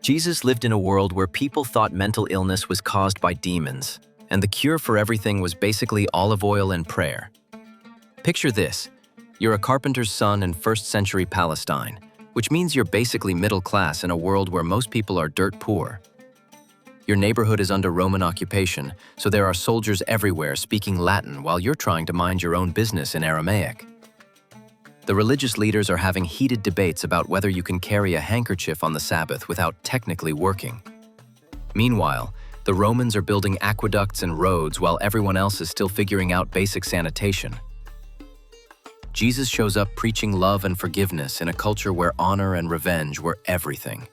Jesus lived in a world where people thought mental illness was caused by demons, and the cure for everything was basically olive oil and prayer. Picture this. You're a carpenter's son in first-century Palestine, which means you're basically middle class in a world where most people are dirt poor. Your neighborhood is under Roman occupation, so there are soldiers everywhere speaking Latin while you're trying to mind your own business in Aramaic. The religious leaders are having heated debates about whether you can carry a handkerchief on the Sabbath without technically working. Meanwhile, the Romans are building aqueducts and roads while everyone else is still figuring out basic sanitation. Jesus shows up preaching love and forgiveness in a culture where honor and revenge were everything.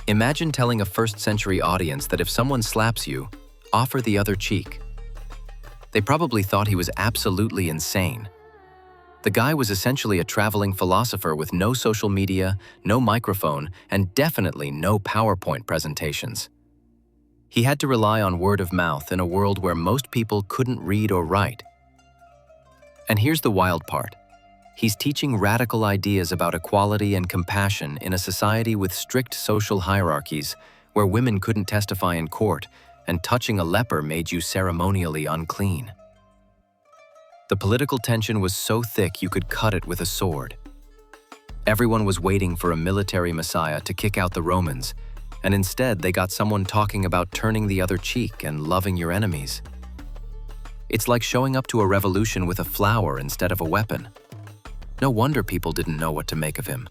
Imagine telling a first-century audience that if someone slaps you, offer the other cheek. They probably thought he was absolutely insane. The guy was essentially a traveling philosopher with no social media, no microphone, and definitely no PowerPoint presentations. He had to rely on word of mouth in a world where most people couldn't read or write. And here's the wild part. He's teaching radical ideas about equality and compassion in a society with strict social hierarchies where women couldn't testify in court and touching a leper made you ceremonially unclean. The political tension was so thick you could cut it with a sword. Everyone was waiting for a military messiah to kick out the Romans, and instead they got someone talking about turning the other cheek and loving your enemies. It's like showing up to a revolution with a flower instead of a weapon. No wonder people didn't know what to make of him.